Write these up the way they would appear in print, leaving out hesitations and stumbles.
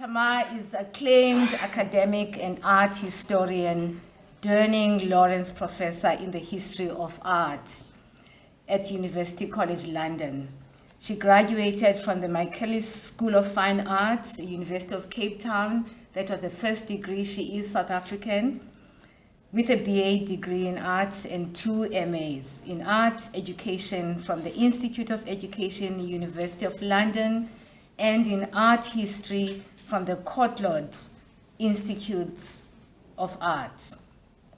Tamar is acclaimed academic and art historian, Durning Lawrence Professor in the History of Art at University College London. She graduated from the Michaelis School of Fine Arts, University of Cape Town. That was the first degree. She is South African, with a BA degree in arts and 2 MAs in arts education from the Institute of Education, University of London, and in art history from the Koorland Institute of Art,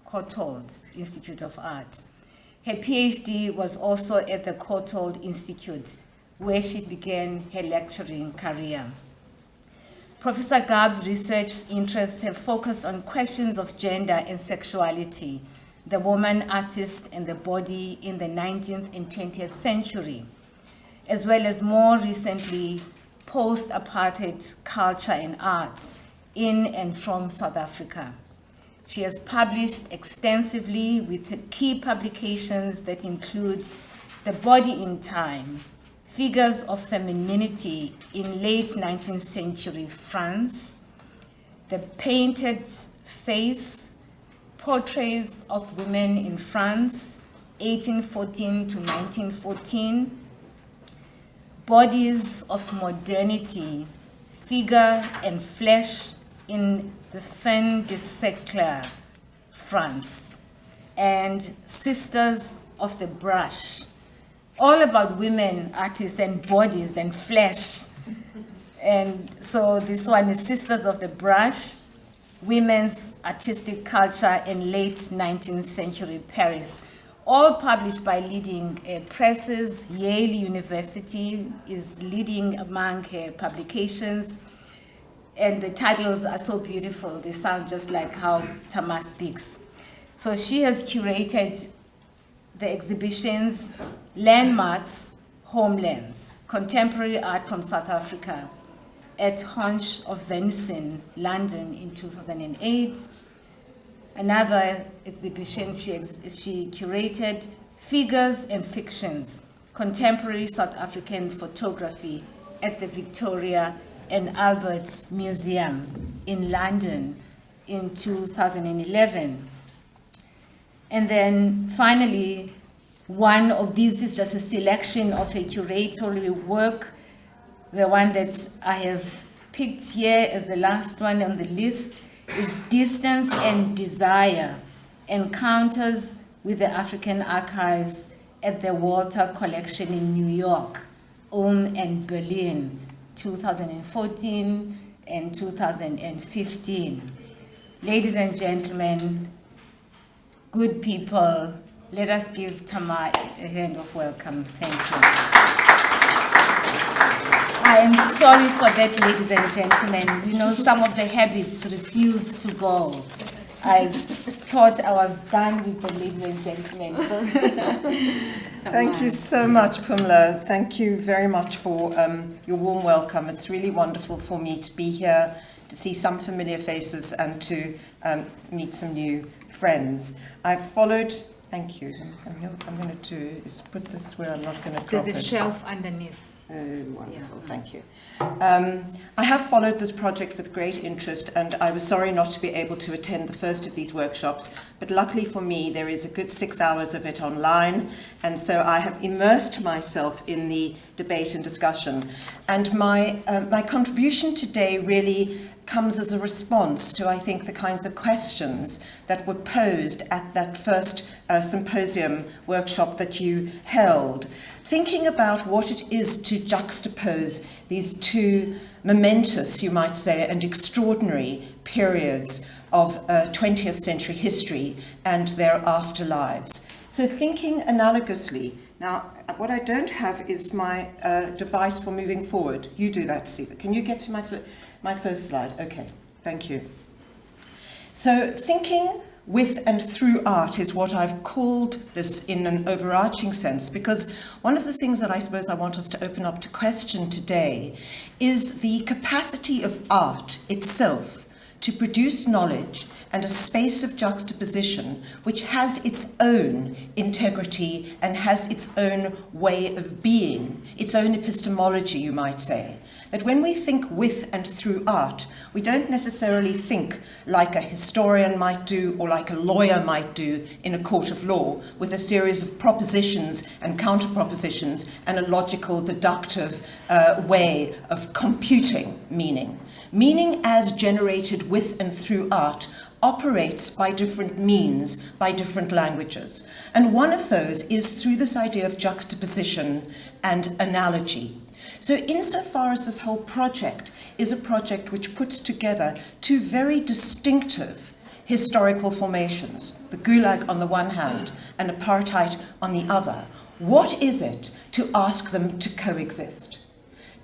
Koorland Institute of Art. Her PhD was also at the Koorland Institute, where she began her lecturing career. Professor Garb's research interests have focused on questions of gender and sexuality, the woman artist and the body in the 19th and 20th century, as well as more recently, post-apartheid culture and arts in and from South Africa. She has published extensively with key publications that include The Body in Time, Figures of Femininity in Late 19th Century France, The Painted Face, Portraits of Women in France, 1814 to 1914, Bodies of Modernity, Figure and Flesh in the Fin de Siècle, France, and Sisters of the Brush, all about women, artists, and bodies and flesh. And so this one is Sisters of the Brush, Women's Artistic Culture in Late 19th Century Paris, all published by leading presses. Yale University is leading among her publications, and the titles are so beautiful. They sound just like how Tamar speaks. So she has curated the exhibitions Landmarks, Homelands, Contemporary Art from South Africa at Haunch of Venison, London in 2008. Another exhibition she curated, Figures and Fictions, Contemporary South African Photography at the Victoria and Albert Museum in London in 2011. And then finally, one of these is just a selection of a curatorial work. The one that I have picked here as the last one on the list is Distance and Desire, Encounters with the African Archives at the Walter Collection in New York, Ulm and Berlin, 2014 and 2015. Ladies and gentlemen, good people, let us give Tamar a hand of welcome. Thank you. I am sorry for that, ladies and gentlemen. You know, some of the habits refuse to go. I thought I was done with the ladies and gentlemen. Thank you so much, Pumla. Thank you very much for your warm welcome. It's really wonderful for me to be here, to see some familiar faces and to meet some new friends. I've followed, thank you. I'm going to do is put this where I'm not going to drop it. There's a shelf underneath. Wonderful, thank you. I have followed this project with great interest, and I was sorry not to be able to attend the first of these workshops, but luckily for me there is a good 6 hours of it online, and so I have immersed myself in the debate and discussion. And my contribution today really comes as a response to, I think, the kinds of questions that were posed at that first symposium workshop that you held, thinking about what it is to juxtapose these two momentous, you might say, and extraordinary periods of 20th century history and their afterlives. So thinking analogously. Now, what I don't have is my device for moving forward. You do that, Steve. Can you get to my first slide? Okay, thank you. So thinking with and through art is what I've called this in an overarching sense, because one of the things that I suppose I want us to open up to question today is the capacity of art itself to produce knowledge and a space of juxtaposition which has its own integrity and has its own way of being, its own epistemology, you might say. That when we think with and through art, we don't necessarily think like a historian might do or like a lawyer might do in a court of law, with a series of propositions and counter-propositions and a logical, deductive way of computing meaning. Meaning as generated with and through art operates by different means, by different languages. And one of those is through this idea of juxtaposition and analogy. So insofar as this whole project is a project which puts together two very distinctive historical formations, the Gulag on the one hand and apartheid on the other, what is it to ask them to coexist?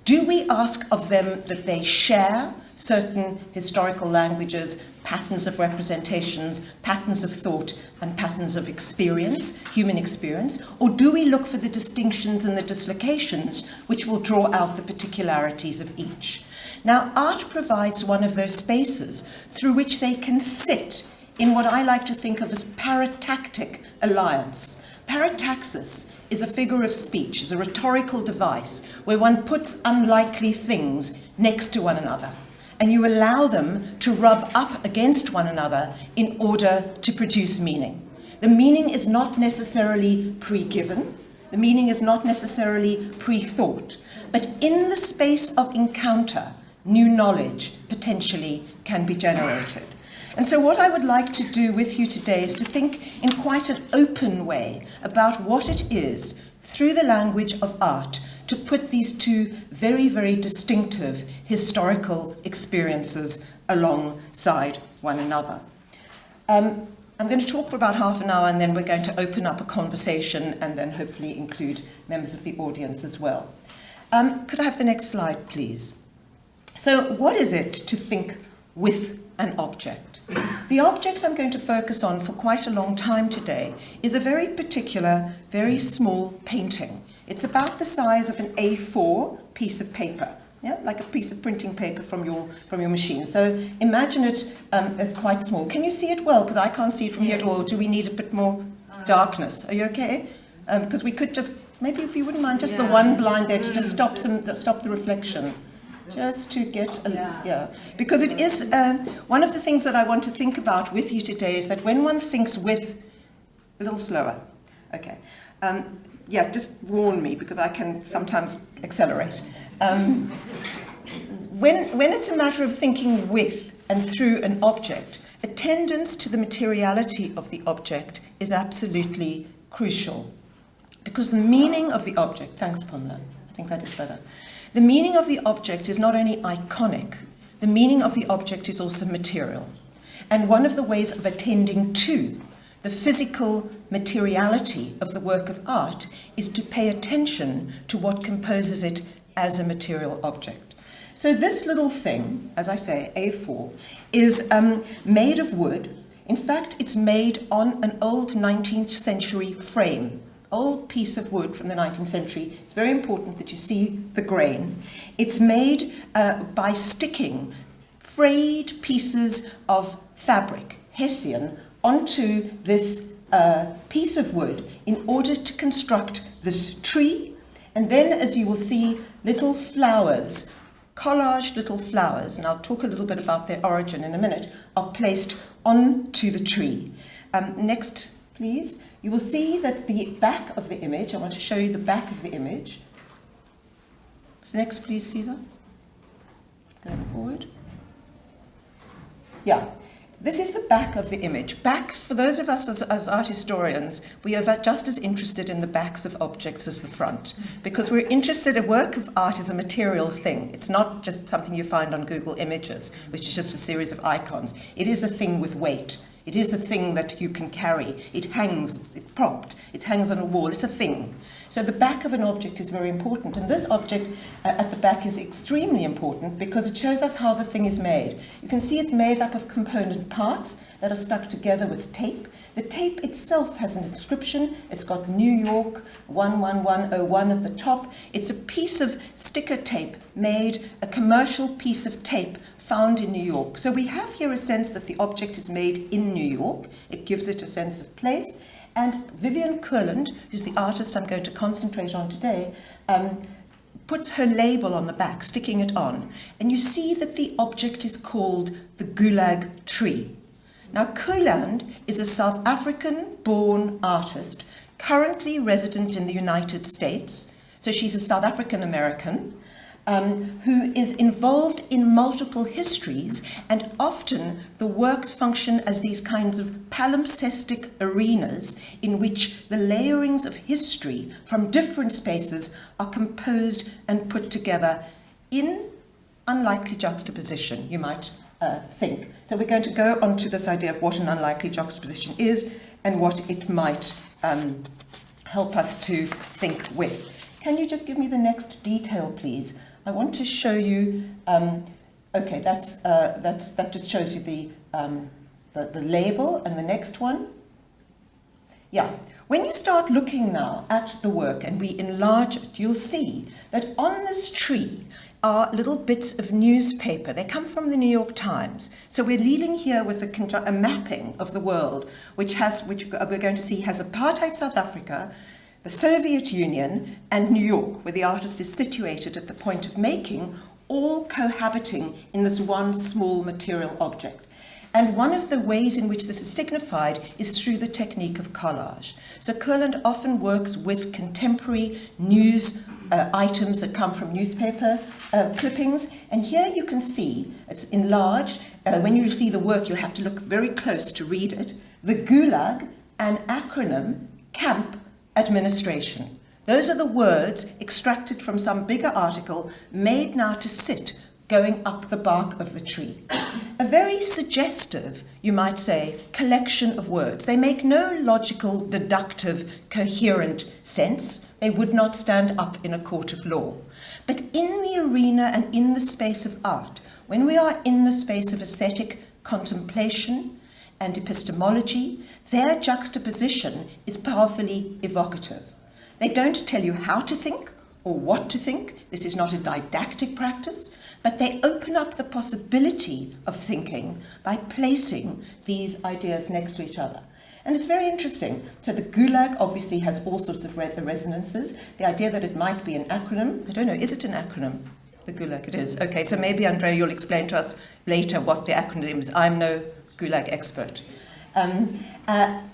Do we ask of them that they share certain historical languages, patterns of representations, patterns of thought, and patterns of experience, human experience, or do we look for the distinctions and the dislocations which will draw out the particularities of each? Now, art provides one of those spaces through which they can sit in what I like to think of as Paratactic Alliance. Parataxis is a figure of speech, is a rhetorical device where one puts unlikely things next to one another, and you allow them to rub up against one another in order to produce meaning. The meaning is not necessarily pre-given, the meaning is not necessarily pre-thought, but in the space of encounter, new knowledge potentially can be generated. And so what I would like to do with you today is to think in quite an open way about what it is, through the language of art, to put these two very, very distinctive historical experiences alongside one another. I'm going to talk for about half an hour, and then we're going to open up a conversation and then hopefully include members of the audience as well. Could I have the next slide, please? So what is it to think with an object? The object I'm going to focus on for quite a long time today is a very particular, very small painting. It's about the size of an A4 piece of paper, yeah, like a piece of printing paper from your machine. So imagine it as quite small. Can you see it well? Because I can't see it from here at all. Do we need a bit more darkness? Are you okay? Because we could just, maybe if you wouldn't mind, just the one blind there to just stop the reflection. Just to get, because it is, one of the things that I want to think about with you today is that when one thinks with, a little slower, okay, just warn me because I can sometimes accelerate. When it's a matter of thinking with and through an object, attendance to the materiality of the object is absolutely crucial, because the meaning of the object, thanks Koorland, I think that is better. The meaning of the object is not only iconic, the meaning of the object is also material. And one of the ways of attending to the physical materiality of the work of art is to pay attention to what composes it as a material object. So this little thing, as I say, A4, is made of wood. In fact, it's made on an old 19th century frame. Old piece of wood from the 19th century. It's very important that you see the grain. It's made by sticking frayed pieces of fabric, hessian, onto this piece of wood in order to construct this tree. And then, as you will see, little flowers, collaged little flowers, and I'll talk a little bit about their origin in a minute, are placed onto the tree. Next, please. You will see that the back of the image, I want to show you the back of the image. So next, please, Caesar. Going forward. Yeah, this is the back of the image. Backs, for those of us as art historians, we are just as interested in the backs of objects as the front, because we're interested, a work of art is a material thing. It's not just something you find on Google Images, which is just a series of icons. It is a thing with weight. It is a thing that you can carry. It hangs, it's propped, it hangs on a wall, it's a thing. So the back of an object is very important, and this object at the back is extremely important because it shows us how the thing is made. You can see it's made up of component parts. that are stuck together with tape. The tape itself has an inscription. It's got New York 11101 at the top. It's a piece of sticker tape made, a commercial piece of tape found in New York. So we have here a sense that the object is made in New York. It gives it a sense of place. And Vivienne Koorland, who's the artist I'm going to concentrate on today, puts her label on the back, sticking it on. And you see that the object is called the Gulag tree. Now, Koorland is a South African-born artist, currently resident in the United States. So she's a South African-American who is involved in multiple histories, and often the works function as these kinds of palimpsestic arenas in which the layerings of history from different spaces are composed and put together in unlikely juxtaposition, you might think. So we're going to go on to this idea of what an unlikely juxtaposition is and what it might help us to think with. Can you just give me the next detail, please? I want to show you. Okay, that just shows you the label, and the next one. Yeah. When you start looking now at the work and we enlarge it, you'll see that on this tree are little bits of newspaper. They come from the New York Times. So we're dealing here with a mapping of the world, which we're going to see has apartheid South Africa, the Soviet Union, and New York, where the artist is situated at the point of making, all cohabiting in this one small material object. And one of the ways in which this is signified is through the technique of collage. So Koorland often works with contemporary news items that come from newspaper clippings. And here you can see, it's enlarged. When you see the work, you have to look very close to read it. The Gulag, an acronym, camp administration. Those are the words extracted from some bigger article made now to sit going up the bark of the tree. A very suggestive, you might say, collection of words. They make no logical, deductive, coherent sense. They would not stand up in a court of law. But in the arena and in the space of art, when we are in the space of aesthetic contemplation and epistemology, their juxtaposition is powerfully evocative. They don't tell you how to think or what to think. This is not a didactic practice, but they open up the possibility of thinking by placing these ideas next to each other. And it's very interesting. So the Gulag obviously has all sorts of resonances. The idea that it might be an acronym, I don't know, is it an acronym? The Gulag, it is. Okay, so maybe, Andrea, you'll explain to us later what the acronym is. I'm no Gulag expert.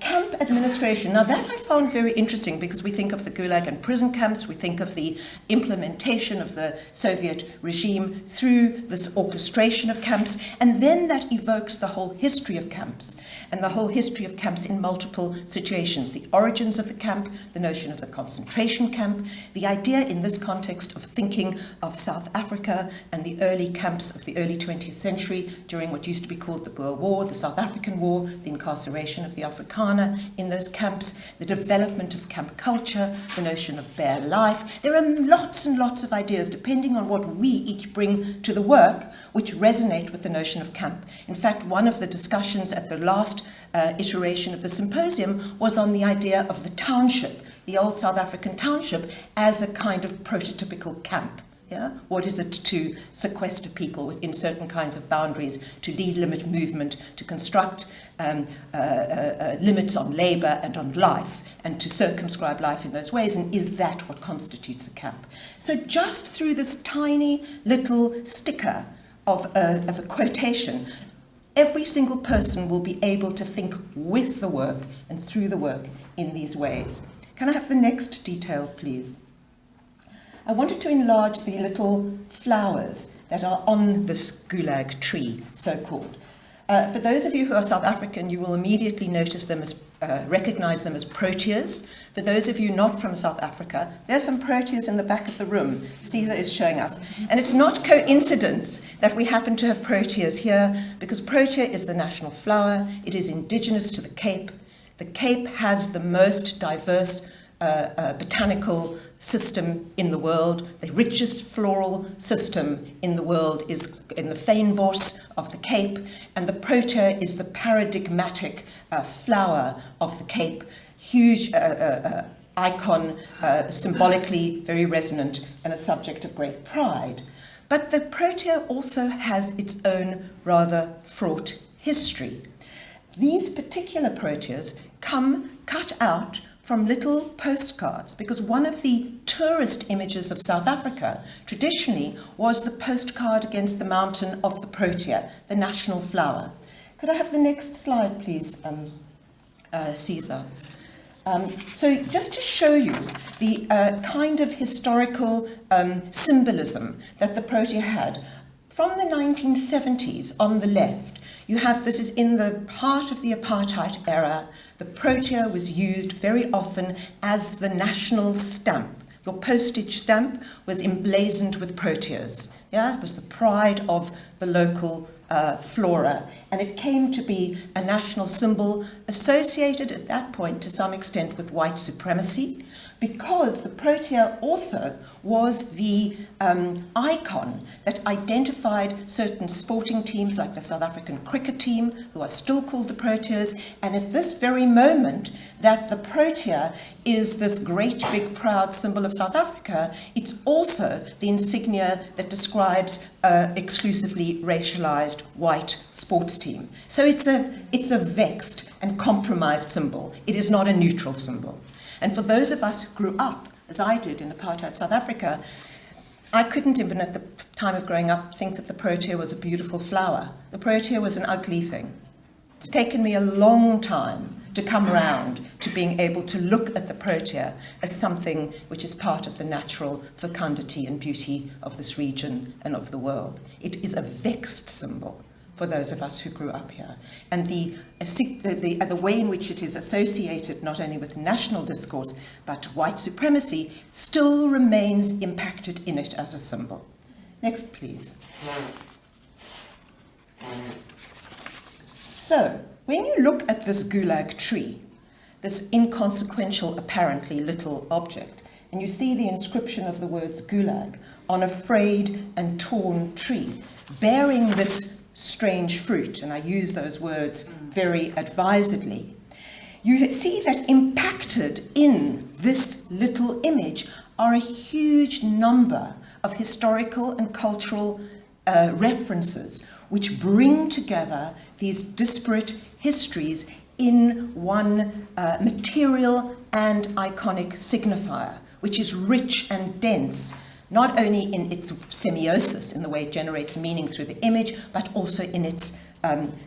Camp administration. Now that I found very interesting because we think of the Gulag and prison camps, we think of the implementation of the Soviet regime through this orchestration of camps, and then that evokes the whole history of camps, and the whole history of camps in multiple situations. The origins of the camp, the notion of the concentration camp, the idea in this context of thinking of South Africa and the early camps of the early 20th century during what used to be called the Boer War, the South African War, the incarceration of the Afrikaner in those camps, the development of camp culture, the notion of bare life. There are lots and lots of ideas, depending on what we each bring to the work, which resonate with the notion of camp. In fact, one of the discussions at the last iteration of the symposium was on the idea of the township, the old South African township, as a kind of prototypical camp. Yeah? What is it to sequester people within certain kinds of boundaries, to limit movement, to construct limits on labour and on life, and to circumscribe life in those ways? And is that what constitutes a camp? So just through this tiny little sticker of a quotation, every single person will be able to think with the work and through the work in these ways. Can I have the next detail, please? I wanted to enlarge the little flowers that are on this Gulag tree, so-called. For those of you who are South African, you will immediately notice them as, recognize them as proteas. For those of you not from South Africa, there's some proteas in the back of the room. Caesar is showing us. And it's not coincidence that we happen to have proteas here, because protea is the national flower. It is indigenous to the Cape. The Cape has the most diverse botanical system in the world. The richest floral system in the world is in the fynbos of the Cape, and the protea is the paradigmatic flower of the Cape. Huge icon, symbolically very resonant, and a subject of great pride. But the protea also has its own rather fraught history. These particular proteas come cut out from little postcards, because one of the tourist images of South Africa traditionally was the postcard against the mountain of the protea, the national flower. Could I have the next slide, please, Caesar? So just to show you the kind of historical symbolism that the protea had, from the 1970s on the left, you have, this is in the heart of the apartheid era, the protea was used very often as the national stamp. Your postage stamp was emblazoned with proteas. Yeah, it was the pride of the local flora, and it came to be a national symbol associated at that point to some extent with white supremacy, because the protea also was the icon that identified certain sporting teams like the South African cricket team, who are still called the Proteas, and at this very moment that the protea is this great big proud symbol of South Africa, it's also the insignia that describes exclusively racialized white sports team. So it's a vexed and compromised symbol. It is not a neutral symbol. And for those of us who grew up, as I did in apartheid South Africa, I couldn't even at the time of growing up think that the protea was a beautiful flower. The protea was an ugly thing. It's taken me a long time to come around to being able to look at the protea as something which is part of the natural fecundity and beauty of this region and of the world. It is a vexed symbol for those of us who grew up here. And the way in which it is associated not only with national discourse, but white supremacy, still remains impacted in it as a symbol. Next, please. So, when you look at this Gulag tree, this inconsequential, apparently little object, and you see the inscription of the words Gulag on a frayed and torn tree, bearing this strange fruit, and I use those words very advisedly, you see that impacted in this little image are a huge number of historical and cultural references which bring together these disparate histories in one material and iconic signifier, which is rich and dense, not only in its semiosis, in the way it generates meaning through the image, but also in its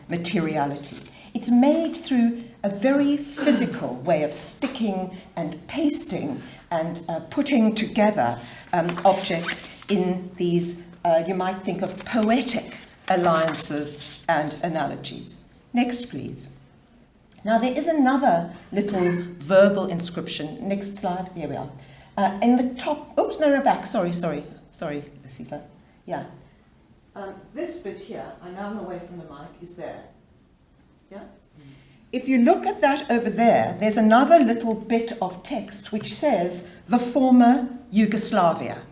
materiality. It's made through a very physical way of sticking and pasting and putting together objects in these, you might think of poetic alliances and analogies. Next, please. Now, there is another little verbal inscription. Next slide. Here we are. In the top, oops, no, back, sorry, Caesar. Yeah. This bit here, I now am away from the mic, is there. Yeah? If you look at that over there, there's another little bit of text which says, the former Yugoslavia.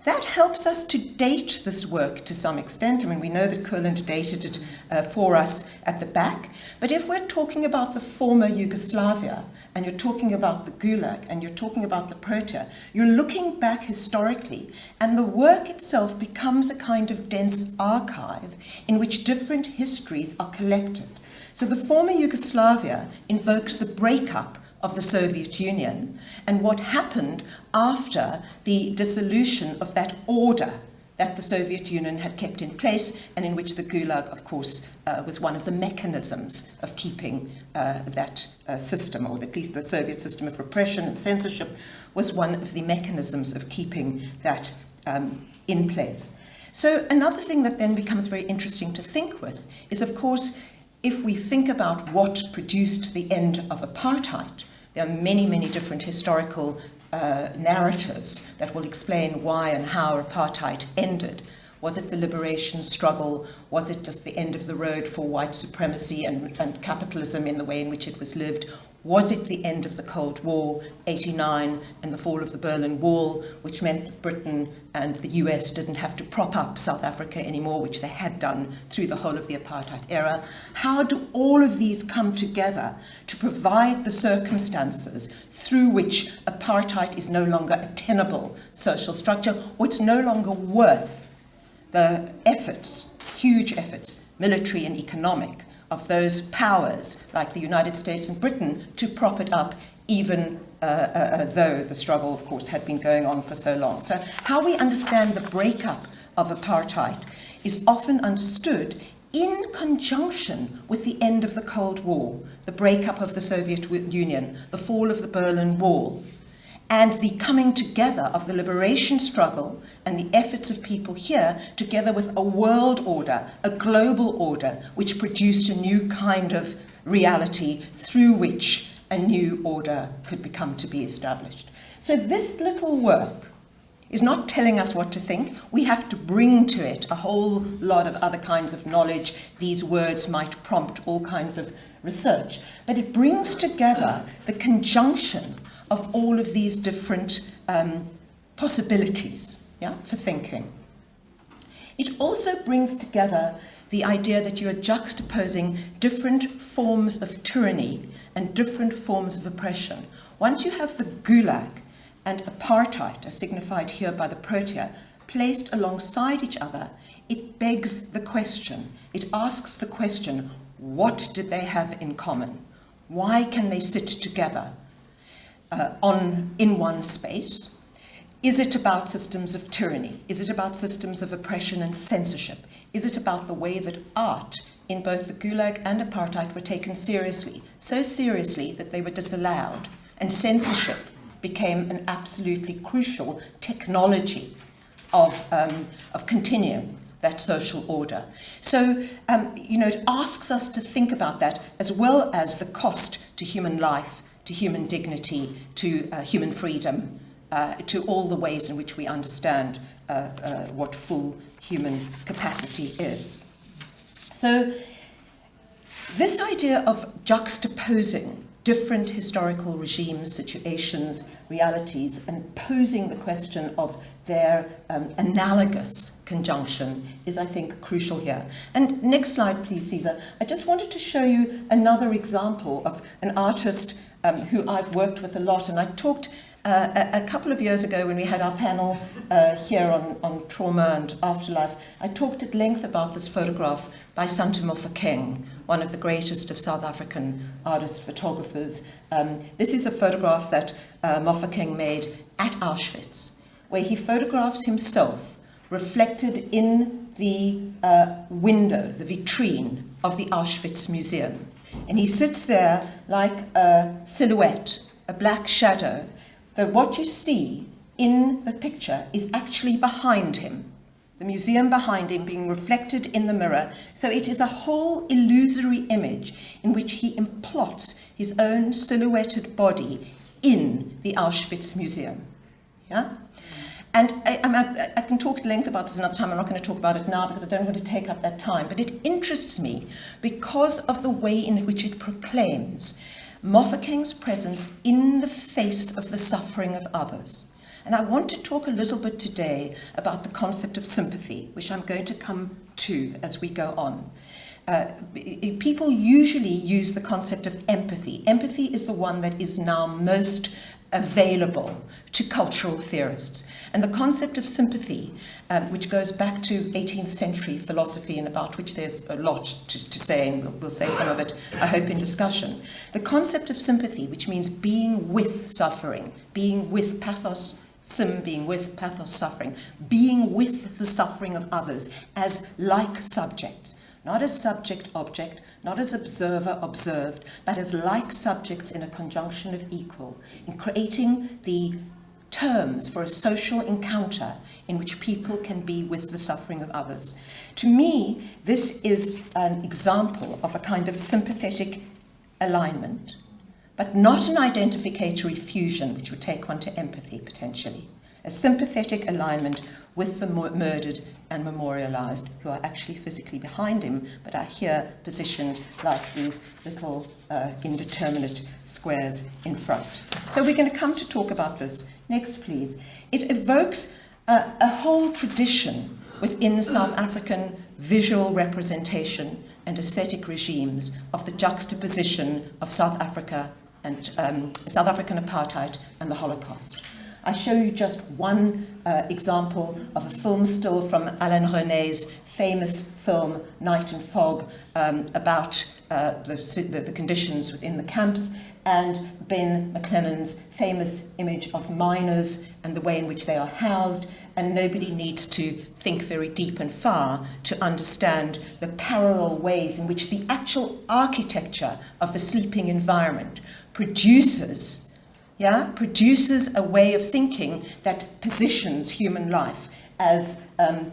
That helps us to date this work to some extent. I mean, we know that Koorland dated it for us at the back. But if we're talking about the former Yugoslavia, and you're talking about the Gulag, and you're talking about the protea, you're looking back historically, and the work itself becomes a kind of dense archive in which different histories are collected. So the former Yugoslavia invokes the breakup of the Soviet Union and what happened after the dissolution of that order that the Soviet Union had kept in place, and in which the Gulag, of course, was one of the mechanisms of keeping that system, or at least the Soviet system of repression and censorship was one of the mechanisms of keeping that in place. So another thing that then becomes very interesting to think with is, of course, if we think about what produced the end of apartheid, there are many, many different historical narratives that will explain why and how apartheid ended. Was it the liberation struggle? Was it just the end of the road for white supremacy and capitalism in the way in which it was lived? Was it the end of the Cold War, 89, and the fall of the Berlin Wall, which meant that Britain and the US didn't have to prop up South Africa anymore, which they had done through the whole of the apartheid era? How do all of these come together to provide the circumstances through which apartheid is no longer a tenable social structure, or it's no longer worth the efforts, huge efforts, military and economic, of those powers like the United States and Britain to prop it up, even though the struggle, of course, had been going on for so long. So how we understand the breakup of apartheid is often understood in conjunction with the end of the Cold War, the breakup of the Soviet Union, the fall of the Berlin Wall, and the coming together of the liberation struggle and the efforts of people here, together with a world order, a global order, which produced a new kind of reality through which a new order could become to be established. So this little work is not telling us what to think. We have to bring to it a whole lot of other kinds of knowledge. These words might prompt all kinds of research, but it brings together the conjunction of all of these different possibilities, for thinking. It also brings together the idea that you are juxtaposing different forms of tyranny and different forms of oppression. Once you have the Gulag and apartheid, as signified here by the protea, placed alongside each other, it begs the question. It asks the question, what did they have in common? Why can they sit together in one space? Is it about systems of tyranny? Is it about systems of oppression and censorship? Is it about the way that art in both the Gulag and apartheid were taken seriously, so seriously that they were disallowed, and censorship became an absolutely crucial technology of continuing that social order? So, it asks us to think about that, as well as the cost to human life, to human dignity, to human freedom, to all the ways in which we understand what full human capacity is. So this idea of juxtaposing different historical regimes, situations, realities, and posing the question of their analogous conjunction is, I think, crucial here. And next slide, please, Caesar. I just wanted to show you another example of an artist who I've worked with a lot, and I talked a couple of years ago when we had our panel here on trauma and afterlife. I talked at length about this photograph by Santu Mofokeng, one of the greatest of South African artists, photographers. This is a photograph that Mofokeng made at Auschwitz, where he photographs himself reflected in the window, the vitrine of the Auschwitz Museum. And he sits there like a silhouette, a black shadow, that what you see in the picture is actually behind him, the museum behind him being reflected in the mirror. So it is a whole illusory image in which he implots his own silhouetted body in the Auschwitz Museum. Yeah? And I can talk at length about this another time. I'm not going to talk about it now because I don't want to take up that time. But it interests me because of the way in which it proclaims Mofokeng's presence in the face of the suffering of others. And I want to talk a little bit today about the concept of sympathy, which I'm going to come to as we go on. People usually use the concept of empathy. Empathy is the one that is now most available to cultural theorists. And the concept of sympathy, which goes back to 18th century philosophy and about which there's a lot to say, and we'll say some of it, I hope, in discussion. The concept of sympathy, which means being with suffering, being with pathos, being with pathos suffering, being with the suffering of others as like subjects, not as subject-object, not as observer-observed, but as like subjects in a conjunction of equal, in creating the terms for a social encounter in which people can be with the suffering of others. To me, this is an example of a kind of sympathetic alignment, but not an identificatory fusion, which would take one to empathy, potentially. a sympathetic alignment with the murdered and memorialized, who are actually physically behind him, but are here positioned like these little indeterminate squares in front. So we're going to come to talk about this. Next, please. It evokes a whole tradition within South African visual representation and aesthetic regimes of the juxtaposition of South Africa and South African apartheid and the Holocaust. I show you just one example of a film still from Alain René's famous film Night and Fog about the conditions within the camps, and Ben McLennan's famous image of miners and the way in which they are housed. And nobody needs to think very deep and far to understand the parallel ways in which the actual architecture of the sleeping environment produces a way of thinking that positions human life as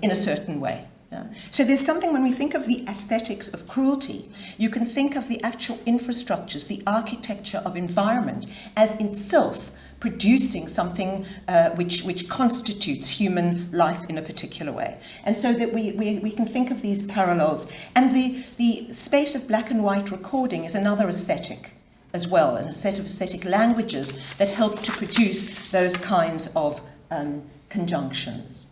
in a certain way. Yeah. So there's something, when we think of the aesthetics of cruelty, you can think of the actual infrastructures, the architecture of environment as itself producing something which constitutes human life in a particular way. And so that we can think of these parallels. And the space of black and white recording is another aesthetic as well, and a set of aesthetic languages that help to produce those kinds of conjunctions.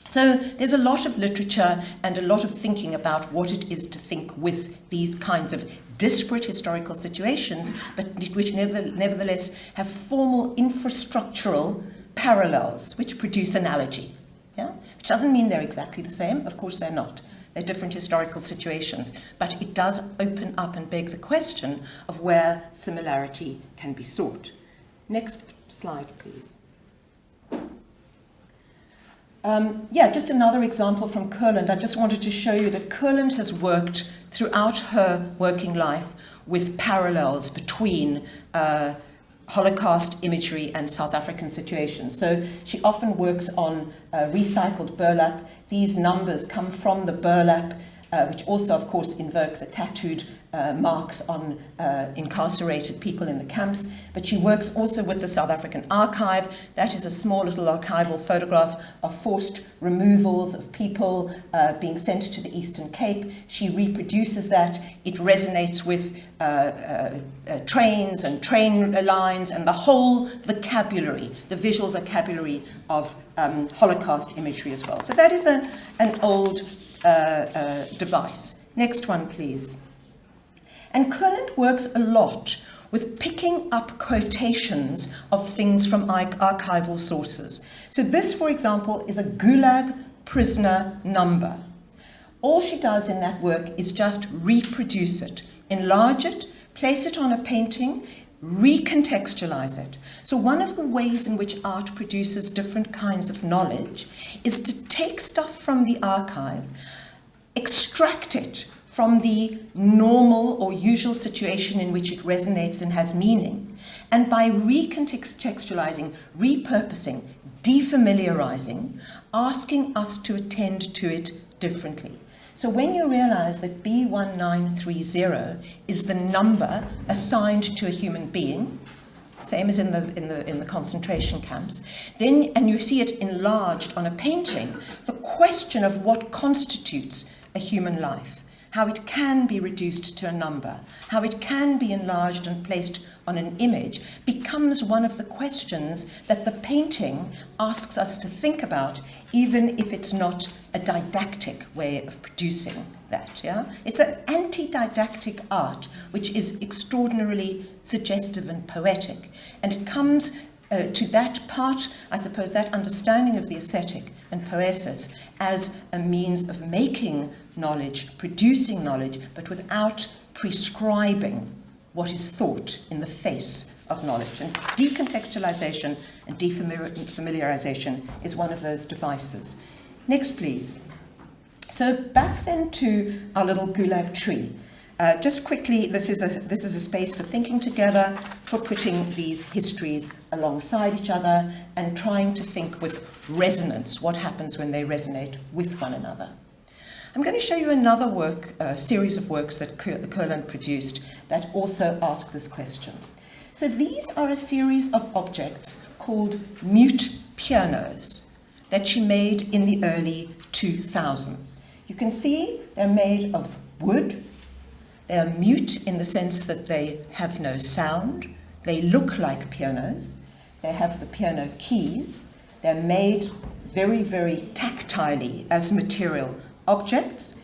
So there's a lot of literature and a lot of thinking about what it is to think with these kinds of disparate historical situations, but which nevertheless have formal infrastructural parallels which produce analogy. Yeah? Which doesn't mean they're exactly the same. Of course they're not. They're different historical situations. But it does open up and beg the question of where similarity can be sought. Next slide, please. Just another example from Koorland. I just wanted to show you that Koorland has worked throughout her working life with parallels between Holocaust imagery and South African situations. So she often works on recycled burlap. These numbers come from the burlap, which also, of course, invoke the tattooed marks on incarcerated people in the camps. But she works also with the South African Archive. That is a small little archival photograph of forced removals of people being sent to the Eastern Cape. She reproduces that. It resonates with trains and train lines and the whole vocabulary, the visual vocabulary of Holocaust imagery as well. So that is an old device. Next one, please. And Koorland works a lot with picking up quotations of things from archival sources. So this, for example, is a Gulag prisoner number. All she does in that work is just reproduce it, enlarge it, place it on a painting, recontextualize it. So one of the ways in which art produces different kinds of knowledge is to take stuff from the archive, extract it from the normal or usual situation in which it resonates and has meaning, and by recontextualizing, repurposing, defamiliarizing, asking us to attend to it differently. So when you realize that B1930 is the number assigned to a human being, same as in the concentration camps, then, and you see it enlarged on a painting, the question of what constitutes a human life, how it can be reduced to a number, how it can be enlarged and placed on an image, becomes one of the questions that the painting asks us to think about, even if it's not a didactic way of producing that. Yeah? It's an anti-didactic art, which is extraordinarily suggestive and poetic. And it comes to that part, I suppose, that understanding of the aesthetic and poesis as a means of making knowledge, producing knowledge, but without prescribing what is thought in the face of knowledge. And decontextualization and defamiliarization is one of those devices. Next, please. So back then to our little Gulag tree. Just quickly, this is a space for thinking together, for putting these histories alongside each other and trying to think with resonance, what happens when they resonate with one another. I'm going to show you another work, series of works that Koorland produced that also ask this question. So these are a series of objects called mute pianos that she made in the early 2000s. You can see they're made of wood. They are mute in the sense that they have no sound. They look like pianos. They have the piano keys. They're made very, very tactilely as material objects.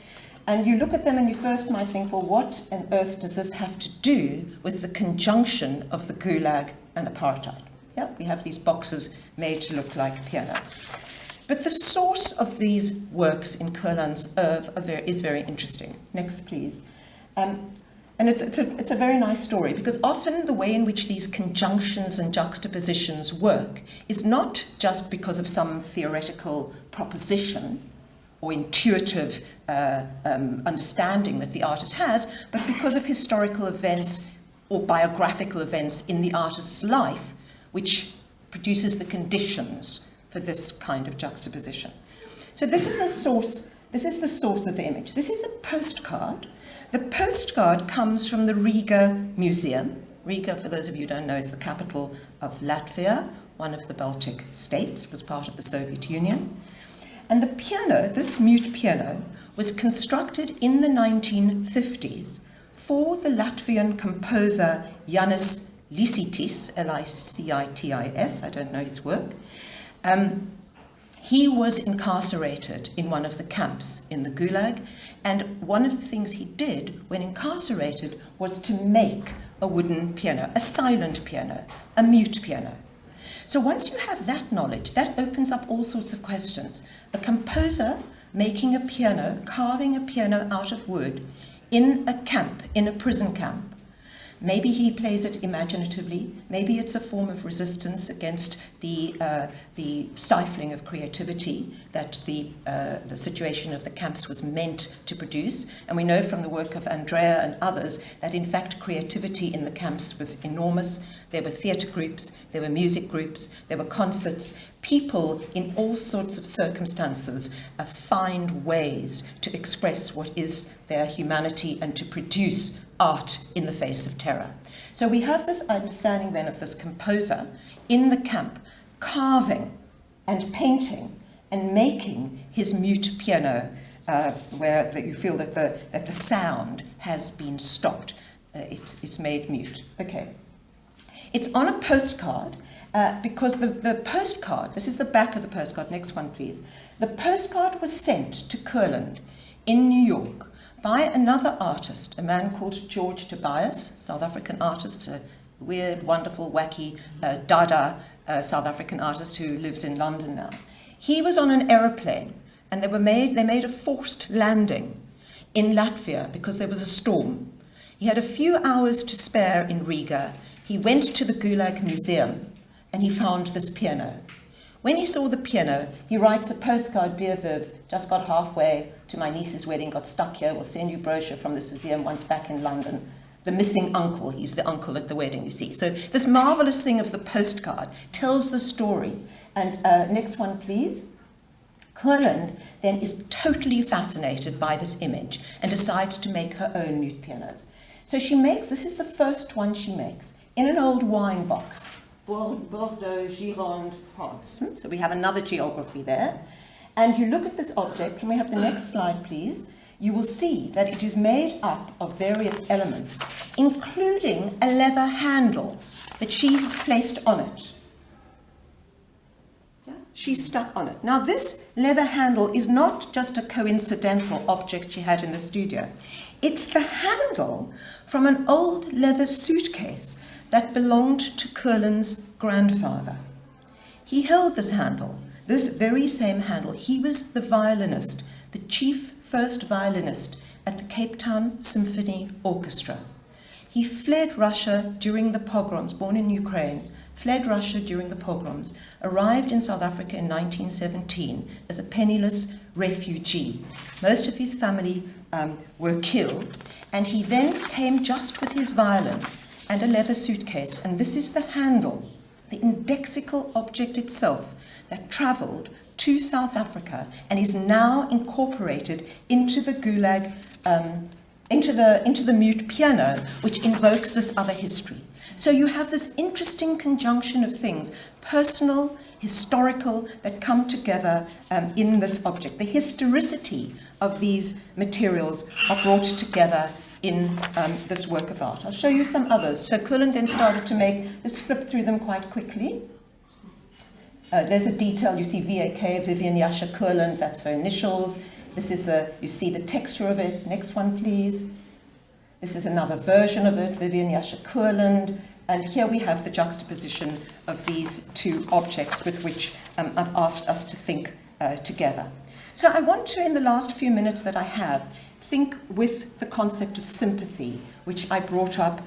And you look at them and you first might think, well, what on earth does this have to do with the conjunction of the Gulag and Apartheid? Yeah, we have these boxes made to look like pianos. But the source of these works in Koorland's oeuvre is very interesting. Next, please. And it's a very nice story, because often the way in which these conjunctions and juxtapositions work is not just because of some theoretical proposition or intuitive understanding that the artist has, but because of historical events or biographical events in the artist's life, which produces the conditions for this kind of juxtaposition. So this is the source of the image. This is a postcard. The postcard comes from the Riga Museum. Riga, for those of you who don't know, is the capital of Latvia, one of the Baltic states, was part of the Soviet Union. And the piano, this mute piano, was constructed in the 1950s for the Latvian composer Jānis Līsītis, L-I-C-I-T-I-S, I don't know his work. He was incarcerated in one of the camps in the Gulag, and one of the things he did when incarcerated was to make a wooden piano, a silent piano, a mute piano. So once you have that knowledge, that opens up all sorts of questions. A composer making a piano, carving a piano out of wood in a camp, in a prison camp. Maybe he plays it imaginatively. Maybe it's a form of resistance against the stifling of creativity that the situation of the camps was meant to produce. And we know from the work of Andrea and others that in fact creativity in the camps was enormous. There were theatre groups, there were music groups, there were concerts. People in all sorts of circumstances find ways to express what is their humanity and to produce art in the face of terror. So we have this understanding then of this composer in the camp carving and painting and making his mute piano where you feel that the sound has been stopped. It's made mute. Okay. It's on a postcard because the postcard, this is the back of the postcard, next one please. The postcard was sent to Koorland in New York by another artist, a man called George Tobias, South African artist, a weird, wonderful, wacky, Dada South African artist who lives in London now. He was on an aeroplane, and they made a forced landing in Latvia because there was a storm. He had a few hours to spare in Riga. He went to the Gulag Museum, and he found this piano. When he saw the piano, he writes a postcard, "Dear Viv, just got halfway to my niece's wedding, got stuck here, will send you brochure from this museum once back in London." The missing uncle, he's the uncle at the wedding, you see. So this marvelous thing of the postcard tells the story. And next one, please. Koorland then is totally fascinated by this image and decides to make her own mute pianos. So she makes, this is the first one she makes, in an old wine box. Bordeaux, Gironde, France. So we have another geography there. And you look at this object, can we have the next slide, please? You will see that it is made up of various elements, including a leather handle that she has placed on it. Yeah? She's stuck on it. Now, this leather handle is not just a coincidental object she had in the studio. It's the handle from an old leather suitcase that belonged to Koorland's grandfather. He held this handle, this very same handle. He was the violinist, the chief first violinist at the Cape Town Symphony Orchestra. He fled Russia during the pogroms, born in Ukraine, fled Russia during the pogroms, arrived in South Africa in 1917 as a penniless refugee. Most of his family were killed, and he then came just with his violin and a leather suitcase, and this is the handle, the indexical object itself that travelled to South Africa and is now incorporated into the Gulag into the mute piano, which invokes this other history. So you have this interesting conjunction of things, personal, historical, that come together in this object. The historicity of these materials are brought together in this work of art. I'll show you some others. So Koorland then started to just flip through them quite quickly. There's a detail, you see VAK, Vivienne Yasha Koorland, that's her initials. This is you see the texture of it. Next one, please. This is another version of it, Vivienne Yasha Koorland. And here we have the juxtaposition of these two objects with which I've asked us to think together. So I want to, in the last few minutes that I have, think with the concept of sympathy, which I brought up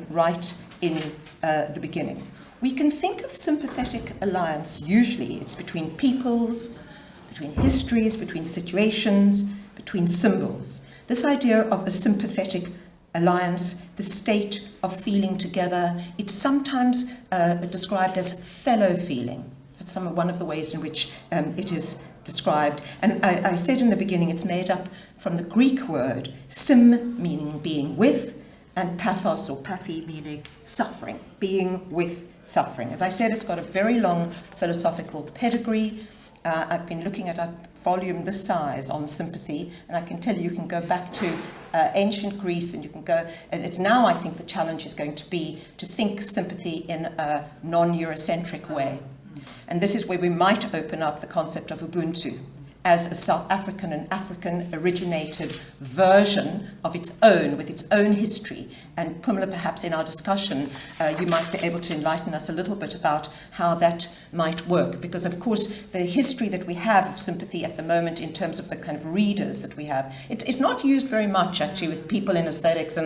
right in the beginning. We can think of sympathetic alliance, usually it's between peoples, between histories, between situations, between symbols. This idea of a sympathetic alliance, the state of feeling together, it's sometimes described as fellow feeling. That's one of the ways in which it is described. And I said in the beginning, it's made up from the Greek word sym, meaning being with, and pathos or pathy, meaning suffering, being with suffering. As I said, it's got a very long philosophical pedigree. I've been looking at a volume this size on sympathy, and I can tell you can go back to ancient Greece, and you can go, and it's now, I think the challenge is going to be to think sympathy in a non-Eurocentric way. And this is where we might open up the concept of Ubuntu as a South African and African-originated version of its own, with its own history. And Pumla, perhaps in our discussion, you might be able to enlighten us a little bit about how that might work. Because, of course, the history that we have of sympathy at the moment in terms of the kind of readers that we have, it's not used very much, actually, with people in aesthetics,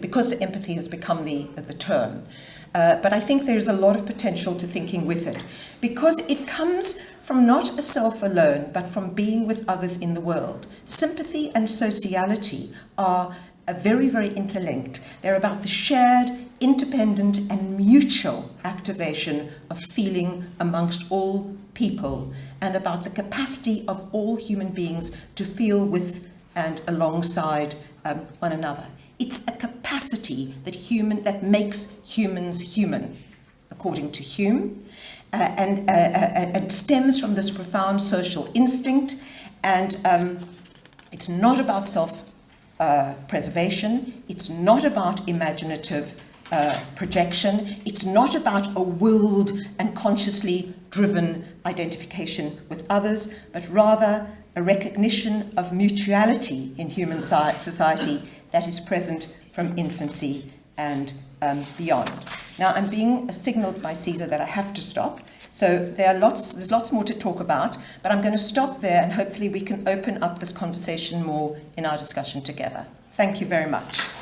because empathy has become the term. But I think there's a lot of potential to thinking with it, because it comes from not a self alone, but from being with others in the world. Sympathy and sociality are very, very interlinked. They're about the shared, independent, and mutual activation of feeling amongst all people, and about the capacity of all human beings to feel with and alongside one another. It's a capacity that makes humans human, according to Hume, and stems from this profound social instinct. And it's not about self-preservation. It's not about imaginative projection. It's not about a willed and consciously driven identification with others, but rather a recognition of mutuality in human society that is present from infancy and beyond. Now, I'm being signaled by Caesar that I have to stop. So there's lots more to talk about, but I'm going to stop there, and hopefully we can open up this conversation more in our discussion together. Thank you very much.